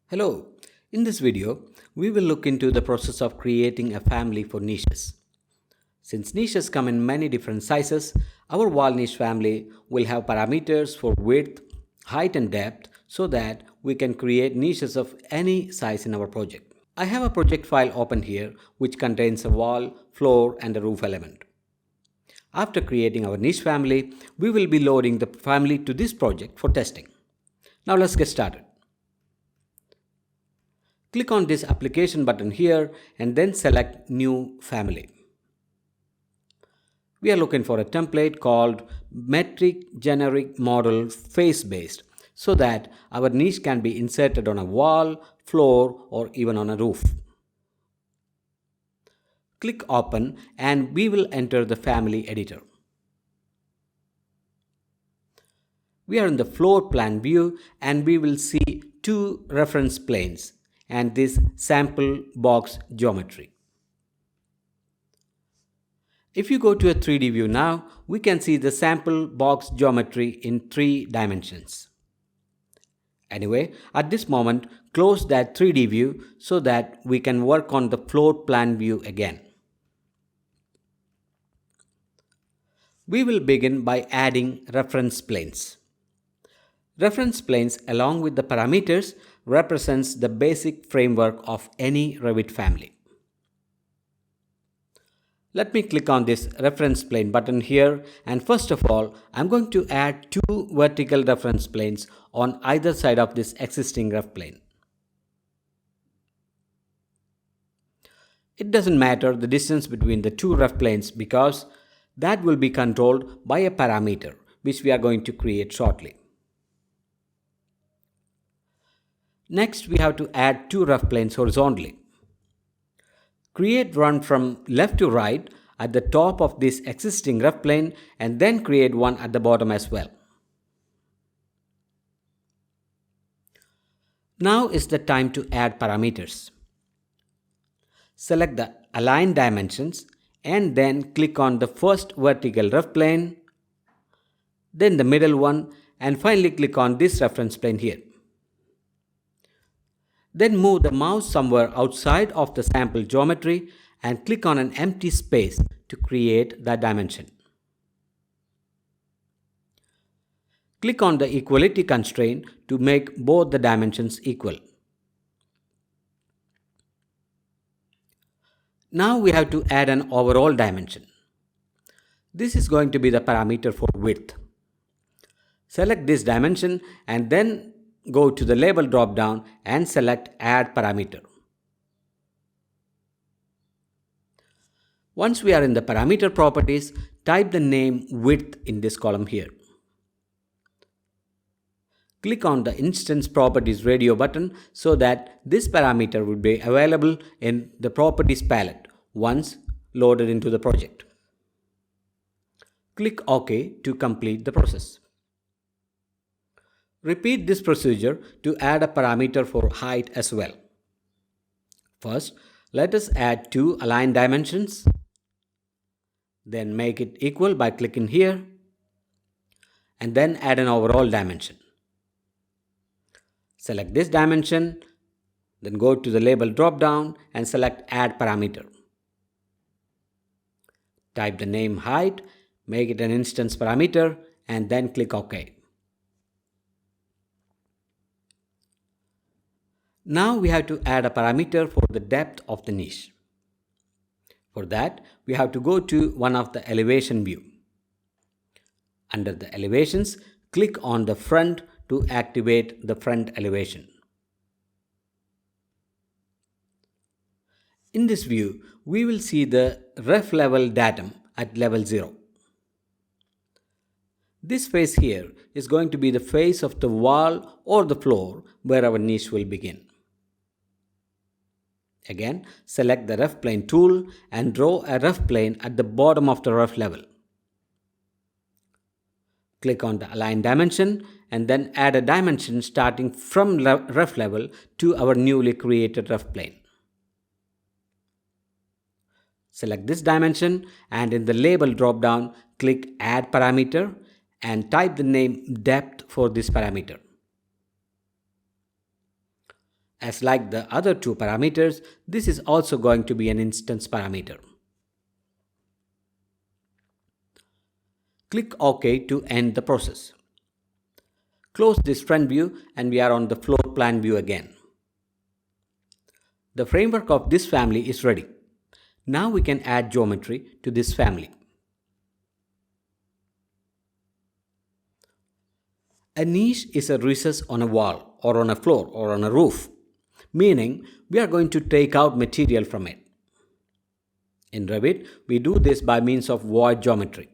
Hello, in this video, we will look into the process of creating a family for niches. Since niches come in many different sizes, our wall niche family will have parameters for width, height and depth so that we can create niches of any size in our project. I have a project file open here which contains a wall, floor and a roof element. After creating our niche family, we will be loading the family to this project for testing. Now let's get started. Click on this application button here and then select New Family. We are looking for a template called Metric Generic Model Face Based so that our niche can be inserted on a wall, floor or even on a roof. Click Open and we will enter the family editor. We are in the floor plan view and we will see two reference planes and this sample box geometry. If you go to a 3D view now, we can see the sample box geometry in 3 dimensions. Anyway, at this moment, close that 3D view so that we can work on the floor plan view again. We will begin by adding reference planes. Reference planes along with the parameters represents the basic framework of any Revit family. Let me click on this reference plane button here and first of all I'm going to add 2 vertical reference planes on either side of this existing ref plane. It doesn't matter the distance between the 2 ref planes because that will be controlled by a parameter which we are going to create shortly. Next, we have to add 2 ref planes horizontally. Create one from left to right at the top of this existing ref plane and then create one at the bottom as well. Now is the time to add parameters. Select the Align Dimensions and then click on the first vertical ref plane, then the middle one and finally click on this reference plane here. Then move the mouse somewhere outside of the sample geometry and click on an empty space to create that dimension. Click on the equality constraint to make both the dimensions equal. Now we have to add an overall dimension. This is going to be the parameter for width. Select this dimension and then go to the label drop down and select Add Parameter. Once we are in the parameter properties, type the name width in this column here. Click on the Instance Properties radio button so that this parameter will be available in the Properties palette once loaded into the project. Click OK to complete the process. Repeat this procedure to add a parameter for height as well. First, let us add 2 align dimensions. Then make it equal by clicking here. And then add an overall dimension. Select this dimension. Then go to the label drop down and select Add Parameter. Type the name height, make it an instance parameter and then click OK. Now we have to add a parameter for the depth of the niche. For that, we have to go to one of the elevation view. Under the elevations, click on the front to activate the front elevation. In this view, we will see the ref level datum at level 0. This face here is going to be the face of the wall or the floor where our niche will begin. Again, select the ref plane tool and draw a ref plane at the bottom of the ref level. Click on the Align Dimension and then add a dimension starting from ref level to our newly created ref plane. Select this dimension and in the label drop down, click Add Parameter and type the name depth for this parameter. As like the other two parameters, this is also going to be an instance parameter. Click OK to end the process. Close this front view and we are on the floor plan view again. The framework of this family is ready. Now we can add geometry to this family. A niche is a recess on a wall or on a floor or on a roof, meaning we are going to take out material from it. In Revit, we do this by means of void geometry.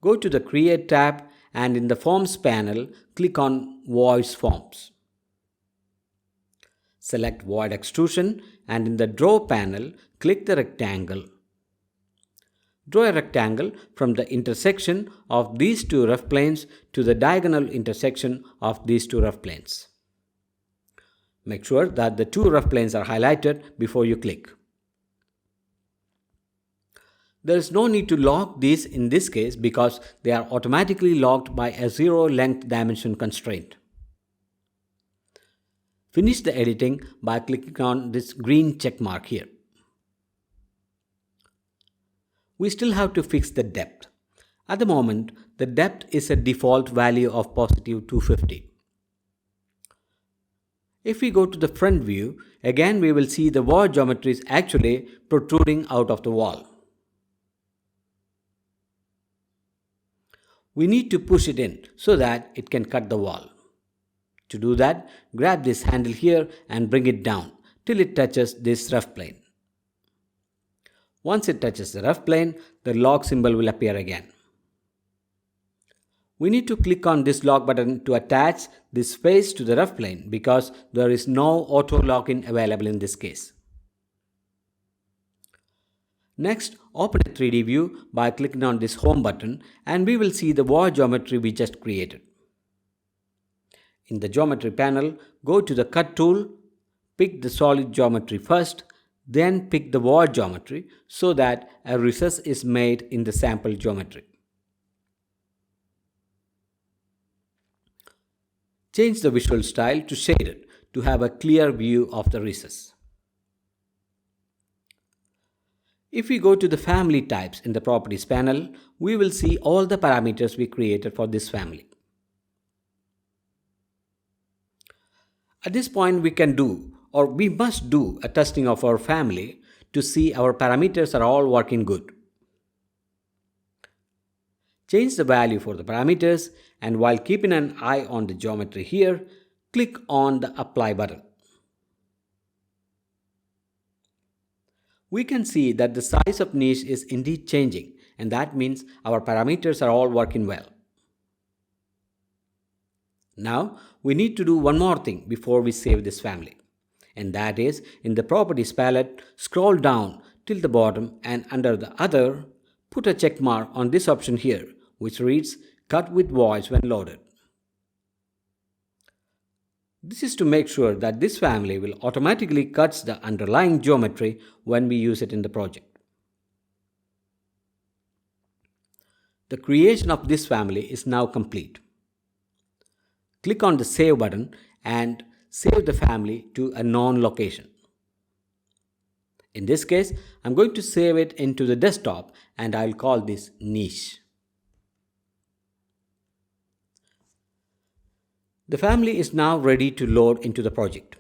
Go to the Create tab and in the Forms panel, click on Voids Forms. Select Void Extrusion and in the Draw panel, click the rectangle. Draw a rectangle from the intersection of these two rough planes to the diagonal intersection of these two rough planes. Make sure that the two rough planes are highlighted before you click. There is no need to lock these in this case because they are automatically locked by a zero length dimension constraint. Finish the editing by clicking on this green check mark here. We still have to fix the depth. At the moment, the depth is a default value of positive 250. If we go to the front view, again we will see the void geometry is actually protruding out of the wall. We need to push it in so that it can cut the wall. To do that, grab this handle here and bring it down till it touches this rough plane. Once it touches the rough plane, the lock symbol will appear again. We need to click on this lock button to attach this face to the rough plane because there is no auto lock-in available in this case. Next, open a 3D view by clicking on this Home button and we will see the void geometry we just created. In the Geometry panel, go to the Cut tool, pick the solid geometry first, then pick the void geometry so that a recess is made in the sample geometry. Change the visual style to shaded to have a clear view of the recess. If we go to the family types in the Properties panel, we will see all the parameters we created for this family. At this point, we can do, or we must do, a testing of our family to see our parameters are all working good. Change the value for the parameters and while keeping an eye on the geometry here, click on the Apply button. We can see that the size of niche is indeed changing and that means our parameters are all working well. Now, we need to do one more thing before we save this family. And that is, in the Properties palette, scroll down till the bottom and under the Other, put a check mark on this option here, which reads Cut with Voids when loaded. This is to make sure that this family will automatically cut the underlying geometry when we use it in the project. The creation of this family is now complete. Click on the Save button and save the family to a known location. In this case, I'm going to save it into the desktop and I'll call this Niche. The family is now ready to load into the project.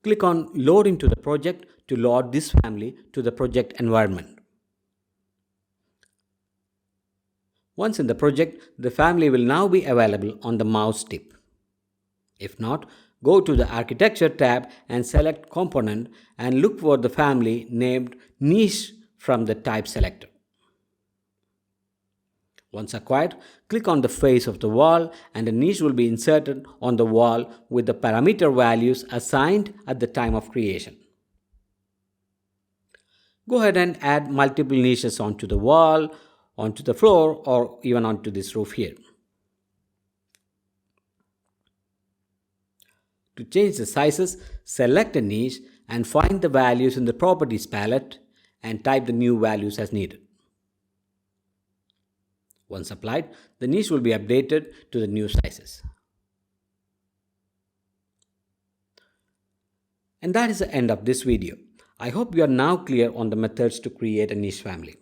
Click on Load into the project to load this family to the project environment. Once in the project, the family will now be available on the mouse tip. If not, go to the Architecture tab and select Component and look for the family named Niche from the Type selector. Once acquired, click on the face of the wall and a niche will be inserted on the wall with the parameter values assigned at the time of creation. Go ahead and add multiple niches onto the wall, onto the floor, or even onto this roof here. To change the sizes, select a niche and find the values in the Properties palette and type the new values as needed. Once applied, the niche will be updated to the new sizes. And that is the end of this video. I hope you are now clear on the methods to create a niche family.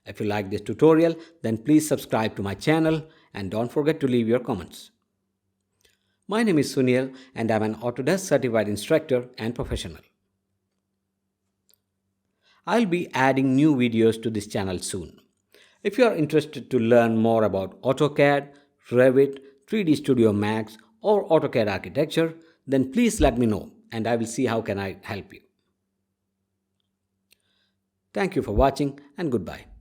If you like this tutorial, then please subscribe to my channel and don't forget to leave your comments. My name is Sunil and I'm an Autodesk certified instructor and professional. I'll be adding new videos to this channel soon. If you are interested to learn more about AutoCAD, Revit, 3D Studio Max or AutoCAD architecture, then please let me know and I will see how can I help you. Thank you for watching and goodbye.